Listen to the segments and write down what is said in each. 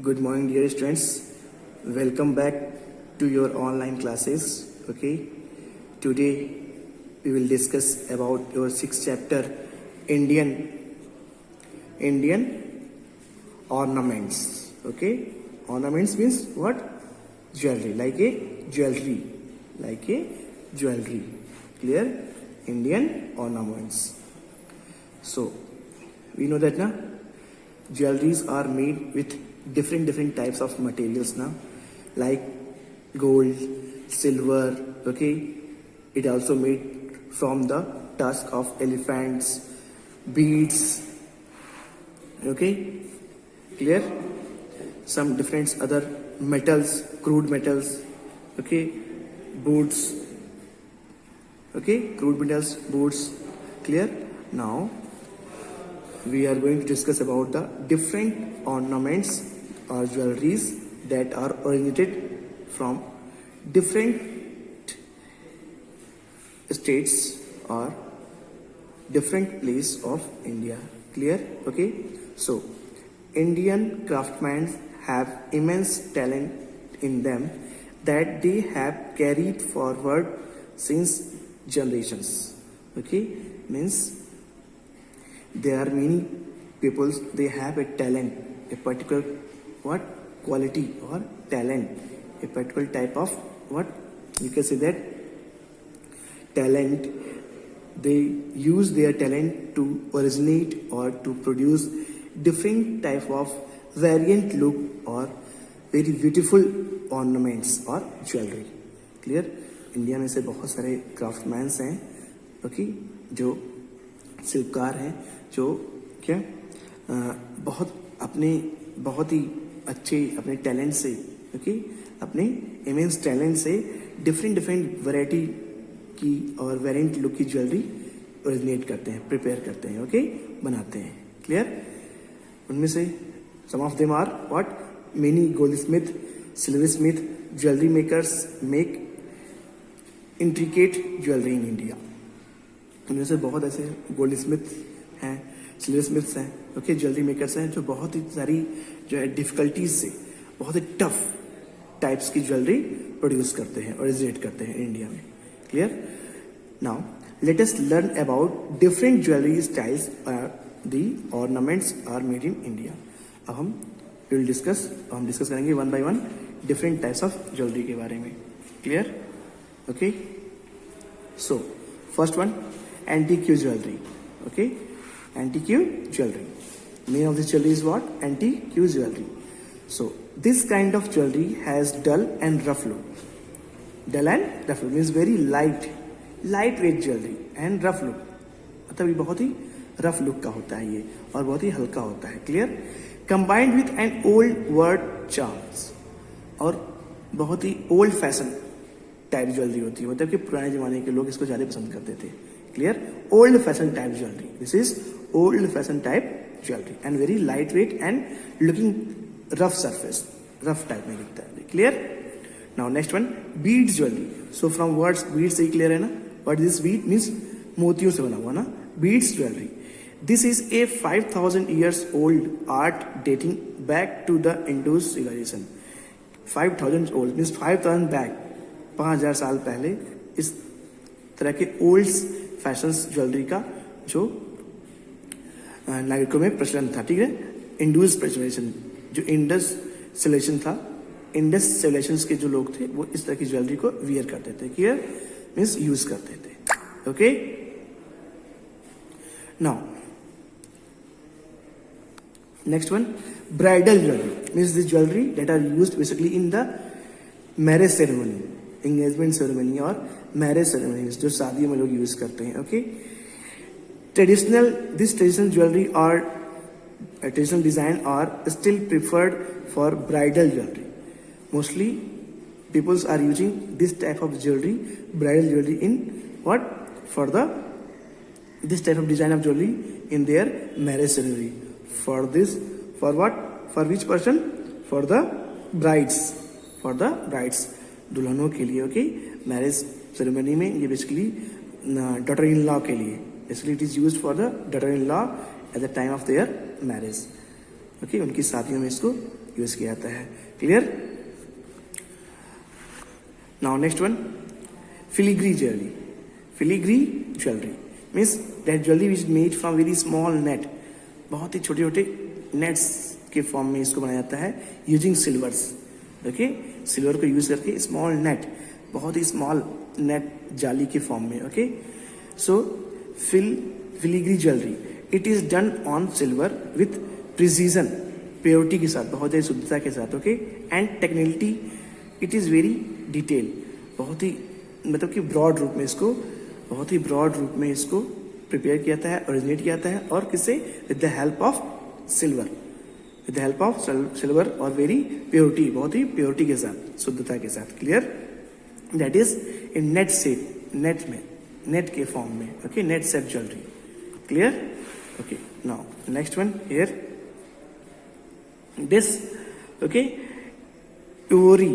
Good morning, dear students. Welcome back to your online classes. Okay. Today we will discuss about your sixth chapter, Indian ornaments. Okay. Ornaments means what? Jewelry, like a jewelry. Clear? Indian ornaments. So we know that now jewelries are made with different types of materials now, like gold, silver. Okay, it also made from the tusk of elephants, beads. Okay, clear? Some different other metals, crude metals. Okay, boots. Okay, crude metals, boots. Clear? Now we are going to discuss about the different ornaments or jewelries that are originated from different states or different place of India. Clear? Okay. So Indian craftsmen have immense talent in them that they have carried forward since generations. Okay, means there are many people, they have a talent, a particular what quality or talent, a particular type of what you can say that talent. They use their talent to originate or to produce different type of variant look or very beautiful ornaments or jewelry. Clear? India में से बहुत सारे क्राफ्टमैन्स हैं, okay, जो शिल्पकार हैं, जो क्या बहुत ही अच्छे अपने टैलेंट से, ओके, अपने इमेंस टैलेंट से डिफरेंट वैरायटी की और वेरिएंट लुक की ज्वेलरी ओरिजिनेट करते हैं, प्रिपेयर करते हैं, ओके, बनाते हैं. क्लियर? उनमें से some of them are what? Many goldsmith, silversmith, jewellery makers make intricate jewellery in India. उनमें से बहुत ऐसे गोल्ड स्मिथ हैं, सिल्वर स्मिथ्स हैं, ओके, ज्वेलरी मेकर्स हैं, जो बहुत ही सारी जो है डिफिकल्टीज से बहुत ही टफ टाइप्स की ज्वेलरी प्रोड्यूस करते हैं, ओरिजिनेट करते हैं इंडिया में. Clear? Now let us learn about different jewellery styles the ornaments are made in India. अब हम डिस्कस करेंगे one by one different types of jewellery के बारे में. Clear? Okay, so first one, antique jewelry. Okay, antique jewelry. Name of this jewelry is what? Antique jewelry. So this kind of jewelry has dull and rough look. Dull and rough look means very lightweight jewelry and rough look. मतलब ये बहुत ही rough look का होता है ये, और बहुत ही हल्का होता है. Clear? Combined with an old word charms, और बहुत ही ओल्ड फैशन टाइप ज्वेलरी होती है, मतलब कि पुराने जमाने के लोग इसको ज्यादा पसंद करते थे. Clear? Old fashion type jewellery. This is old fashion type jewellery and very light weight and looking rough surface, rough type में दिखता है. Clear? Now next one, beads jewellery. So from words Beed से ही क्लियर है ना, what this Beed means मोतियों से बना हुआ ना, beads jewellery. This is a 5000 years old art dating back to the Indus civilisation. 5000 old means 5000 back, 5000 साल पहले इस तरह के ओल्ड फैशन ज्वेलरी का जो नागरिकों में प्रचलन था. ठीक है? इंडस सिविलाइजेशन, जो इंडस सिविलाइजेशन था, इंडस सिविलाइजेशन के जो लोग थे वो इस तरह की ज्वेलरी को वियर करते थे. क्लियर? मीन्स यूज करते थे. Okay, now next one, bridal jewellery means this jewellery that are used basically in the marriage ceremony, engagement ceremony और मैरिज सेरेमनी, जो शादियों में लोग यूज करते हैं. ओके, ट्रेडिशनल ज्वेलरी और traditional design are still preferred for bridal jewellery. Mostly peoples are using this type of jewellery, bridal jewellery, in what? For this type of design of jewelry in their marriage ceremony. For what? For which person? For the brides. For the brides, दुल्हनों के लिए. Okay, marriage ceremony में ये basically daughter in law के लिए, basically it is used for the daughter in law at the time of their marriage. Okay, उनकी शादियों में इसको यूज किया जाता है। Clear? Now next one, filigree jewellery. Filigree jewellery means that jewellery which made from very small net, बहुत ही छोटे छोटे नेट्स के फॉर्म में इसको बनाया जाता है यूजिंग सिल्वर्स। ओके, सिल्वर को यूज करके स्मॉल नेट, बहुत ही स्मॉल नेट जाली के फॉर्म में। Okay, so filigree jewellery it is done on silver with precision, purity के साथ, बहुत ही शुद्धता के साथ। Okay, and technicality it is very detail, बहुत ही मतलब कि ब्रॉड रूप में इसको, बहुत ही ब्रॉड रूप में इसको प्रिपेयर किया जाता है, ओरिजिनेट किया जाता है। और किससे? With the help of silver, with the help of silver और वेरी प्योरिटी, बहुत ही प्योरिटी के साथ, शुद्धता के साथ। Clear? That is in net shape, net में, नेट के फॉर्म में। Okay, net set jewellery. Clear? Okay, now next one here this, okay, ivory,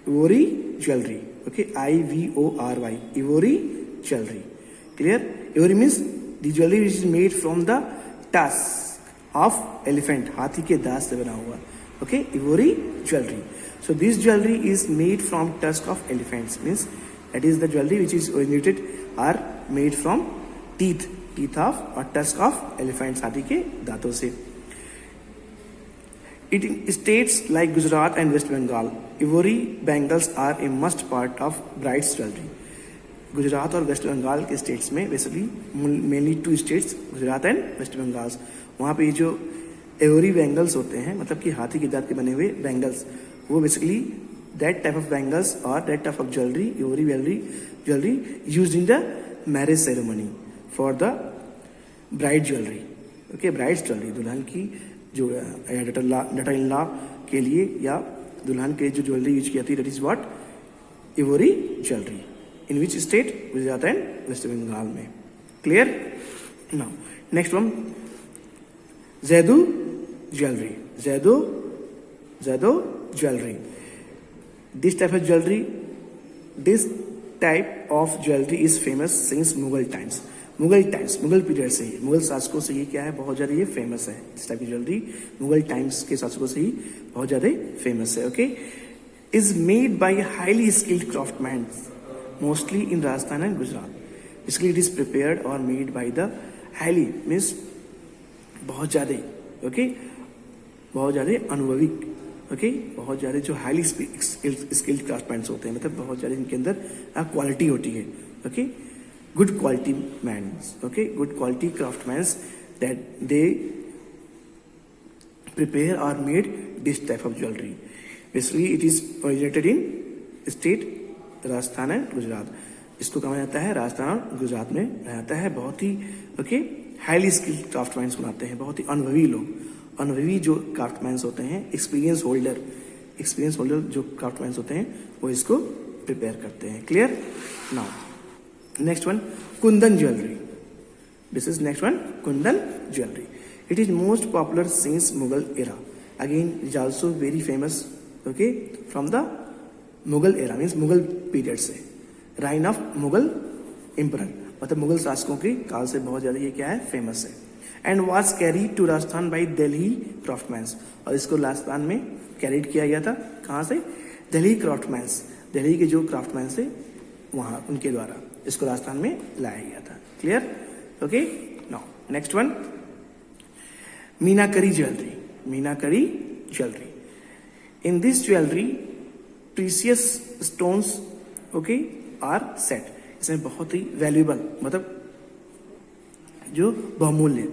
ivory jewellery. Okay, IVORY, ivory jewelry. Clear? Ivory means the jewelry which is made from the tusk of elephant, हाथी के दांत से बना हुआ। Okay, ivory jewelry. So this jewelry is made from tusk of elephants, means that is the jewelry which is originated are made from teeth of or tusk of elephants, हाथी के दांतों से। It states like Gujarat and West Bengal, ivory bangles are a must part of bride's jewelry. Gujarat और waste Bengal के states में, basically mainly two states, Gujarat and waste Bengal, वहाँ पे ये जो एवरी बैंगल्स होते हैं, मतलब कि हाथी के दांत के बने हुए बैंगल्स, वो basically that type of bangles और that type of jewellery, every jewellery used in the marriage ceremony for the bride jewellery. Okay, bride jewellery, दुल्हन की जो डॉटर इन लॉ के लिए या दुल्हन के जो ज्वेलरी यूज की जाती है, that is what? Ivory jewellery. In which state? Gujarat and waste Bengal में। Clear? Now next one, jadau jewellery. Jadau jewellery, this type of jewellery, this type of jewellery is famous since Mughal times. Mughal period से ही, मुगल शासकों से ही क्या है, बहुत ज्यादा ये फेमस है। इस टाइप की ज्वेलरी मुगल टाइम्स के शासकों से ही बहुत ज्यादा फेमस है। Okay, is made by highly skilled craftsman mostly in Rajasthan and Gujarat. Basically it is prepared और made by the highly means बहुत ज्यादा, ओके, बहुत ज्यादा अनुभवी, ओके, बहुत ज्यादा जो हाईली स्किल्ड क्राफ्टमैन होते हैं, मतलब बहुत ज्यादा इनके अंदर क्वालिटी होती है। Okay, good quality men, okay, good quality craftsmen that they prepare or made this type of jewelry. Basically it is originated in state Rajasthan and Gujarat. इसको कहा जाता है राजस्थान और गुजरात में रहता है। बहुत ही ओके हाईली स्किल्ड क्राफ्टमैन बनाते हैं, बहुत ही अनुभवी लोग, अनुभवी जो क्राफ्टमैन होते हैं, एक्सपीरियंस होल्डर जो क्राफ्टमैन होते हैं, वो इसको प्रिपेयर करते हैं। Clear? Now next one, kundan jewelry. This is next one, kundan jewelry. It is most popular since Mughal era. Again it is also very famous, okay, from the Mughal era, means Mughal period से, reign of Mughal emperor, मतलब मुगल शासकों के काल से बहुत ज्यादा ये क्या है, फेमस है। And was carried to Rajasthan by Delhi craftsmen, और इसको राजस्थान में कैरिड किया गया था, कहाँ से? दिल्ली क्राफ्टमैन्स, दिल्ली के जो क्राफ्टमैन्स थे वहाँ, उनके द्वारा इसको राजस्थान में लाया गया था। Clear? Okay, now next one, meenakari jewellery. Meenakari jewellery, in this jewellery precious stones, okay, are set. इसमें बहुत ही वैल्यूएबल, मतलब जो बहुमूल्य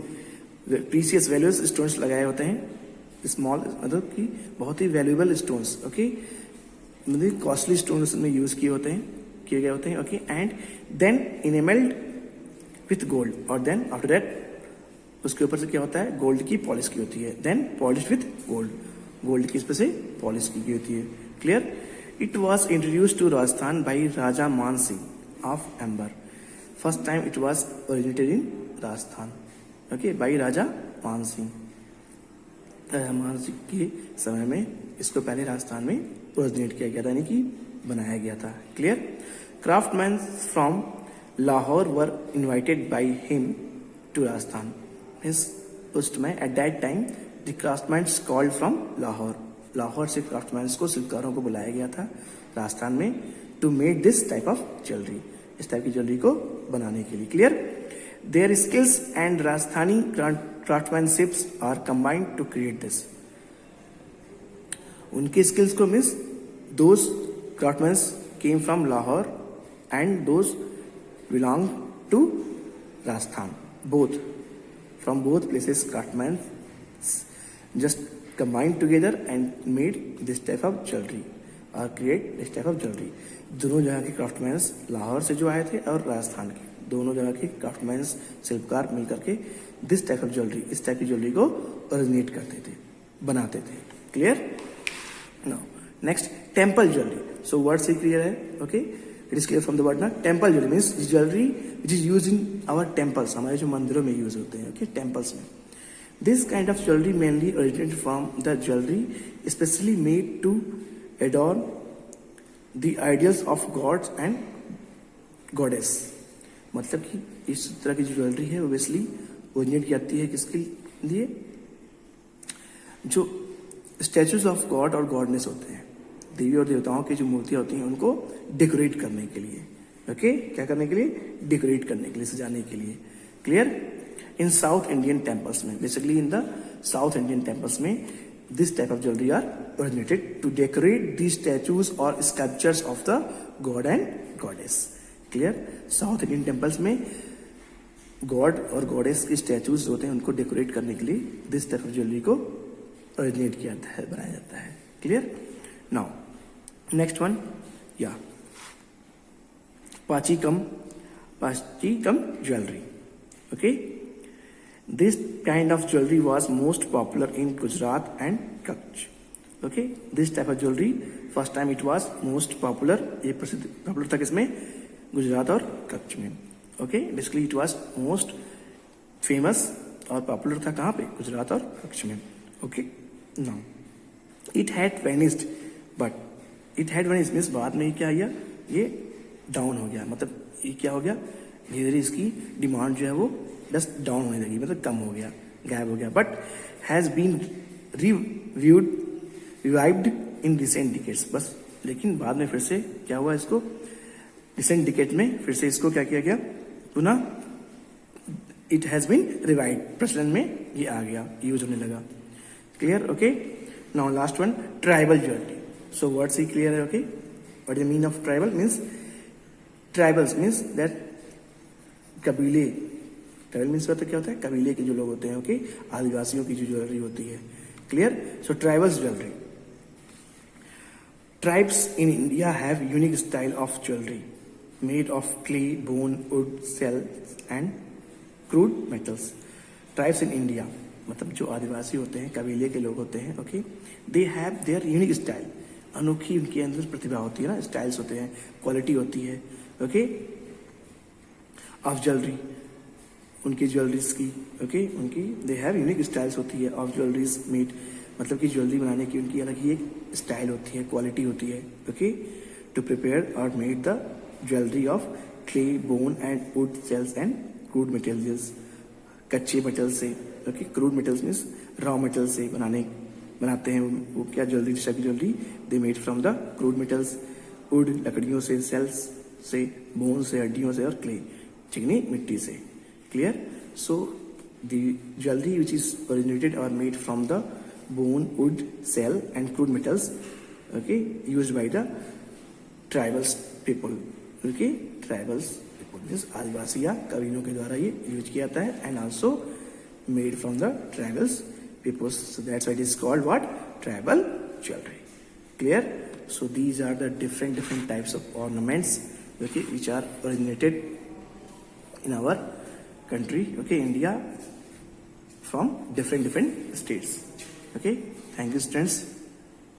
प्रीसियस वैल्यूज स्टोन्स लगाए होते हैं, स्मॉल मतलब कि बहुत ही वैल्यूएबल स्टोन्स, ओके, मतलब कॉस्टली स्टोन्स में यूज किए गए होते हैं। Okay, and then enamelled with gold, और देन आफ्टर दैट उसके ऊपर से क्या होता है, गोल्ड की पॉलिश की होती है। Then polish with gold, gold की इस पर से पॉलिश की होती है। Clear? It was introduce to Rajasthan by Raja Man Singh of Amber. First time it was originated in Rajasthan, okay, by Raja Man Singh. राजा मान सिंह के समय में इसको पहले राजस्थान में ओरिजिनेट किया गया था, यानी कि बनाया गया था। Clear? Craftsman from Lahore were invited by him to Rajasthan. Means उस समय at that time the craftsman called from Lahore, Lahore से क्राफ्टमैन को, शिल्पकारों को बुलाया गया था राजस्थान में to make this type of jewellery, इस टाइप की ज्वेलरी को बनाने के लिए। Clear? Their skills and Rajasthani craftsmanships are combined to create this. उनके स्किल्स को means those craftsmans came from Lahore and those belong to Rajasthan, both from both places craftsmen just combined together and made this type of jewelry or create this type of jewelry। दोनों जगह के craftsman, Lahore से जो आए थे और राजस्थान के, दोनों जगह के क्राफ्टमैन शिल्पकार मिलकर के दिस टाइप ऑफ ज्वेलरी, इस टाइप की ज्वेलरी को ओरिजिनेट करते थे, बनाते थे। Clear? Now next temple jewellery. So word से क्लियर है? Okay, it is clear from the word ना। Temple jewellery means jewellery which is use in our temples, हमारे जो मंदिरों में यूज होते हैं, ओके, टेम्पल्स में। This kind of jewellery mainly originated from the jewellery specially made to adorn the ideals of gods and goddess. मतलब कि इस तरह की जो ज्वेलरी है ओबियसली ओरिजिनेट की जाती है किसके लिए? जो स्टैचूज ऑफ गॉड और गॉडनेस होते हैं, देवी और देवताओं की जो मूर्तियां होती हैं, उनको डेकोरेट करने के लिए। ओके, क्या करने के लिए? डेकोरेट करने के लिए, सजाने के लिए। Clear? In South Indian temples में, basically in the South Indian temples में this type of jewellery are originated to decorate the statues और sculptures of the god and goddess. Clear? South Indian temples में god और goddess के statues होते हैं, उनको decorate करने के लिए दिस टाइप ऑफ ज्वेलरी को ओरिजिनेट किया जाता है, बनाया जाता है। क्लियर? नाउ नेक्स्ट वन, या Pachchikam jewellery. Okay, this kind of jewellery was most popular in Gujarat and Kutch. Okay, this type of jewellery first time it was most popular, ये प्रसिद्ध पॉपुलर था किसमें? गुजरात और कच्छ में। Okay, basically it was most famous और popular था कहाँ पे? गुजरात और कच्छ में। Okay, now it had vanished, but it had vanished means बाद में क्या किया? ये डाउन हो गया, मतलब ये क्या हो गया? धीरे धीरे इसकी डिमांड जो है वो जस्ट डाउन होने लगी, मतलब कम हो गया, गायब हो गया। But has been revived in recent decades, बस लेकिन बाद में फिर से क्या हुआ? इसको रिसेंट डिकेट में फिर से इसको क्या किया गया? पुनः इट हैज बीन रिवाइव्ड, प्रचलन में ये आ गया, यूज होने लगा। Clear? Okay, now last one, tribal jewellery. So word से क्लियर है? Okay, what is the mean of tribal? Means tribals means that कबीले, ट्राइबल मीन्स क्या होता है? कबीले के जो लोग होते हैं, ओके, आदिवासियों की जो ज्वेलरी होती है। Clear? So tribals jewellery. Tribes in India have unique style of jewellery made of clay, bone, wood, shells and crude metals. Tribes in India मतलब जो आदिवासी होते हैं, कबीले के लोग होते हैं, okay, they have their unique style, अनोखी उनके अंदर प्रतिभा होती है ना, स्टाइल्स होते हैं, क्वालिटी होती है, ओके, ऑफ ज्वेलरी, उनकी ज्वेलरीज की, ओके, उनकी दे हैव यूनिक स्टाइल्स होती है ऑफ ज्वेलरीज मेड, मतलब कि ज्वेलरी बनाने की उनकी अलग ही एक स्टाइल होती है, क्वालिटी होती है। ओके, टू प्रिपेयर और made the jewellery of clay, bone and wood, shells and crude materials, कच्चे मेटल से, okay, crude metals means raw metal से बनाते हैं वो क्या ज्वेलरी, की jewellery they made from the crude metals, wood लकड़ियों से, सेल्स से, बोन से, हड्डियों से, और क्ले चिकनी मिट्टी से। Clear? So the jewellery which is originated और made from the bone, wood, shell and crude metals, okay, used by the tribals people, okay, tribals people means आदिवासी या कबीलों के द्वारा ये यूज किया जाता है, and also made from the tribals peoples. So that's why it is called what? Tribal jewelry. Clear? So these are the different types of ornaments, okay, which are originated in our country, okay, India, from different states. Okay, thank you students.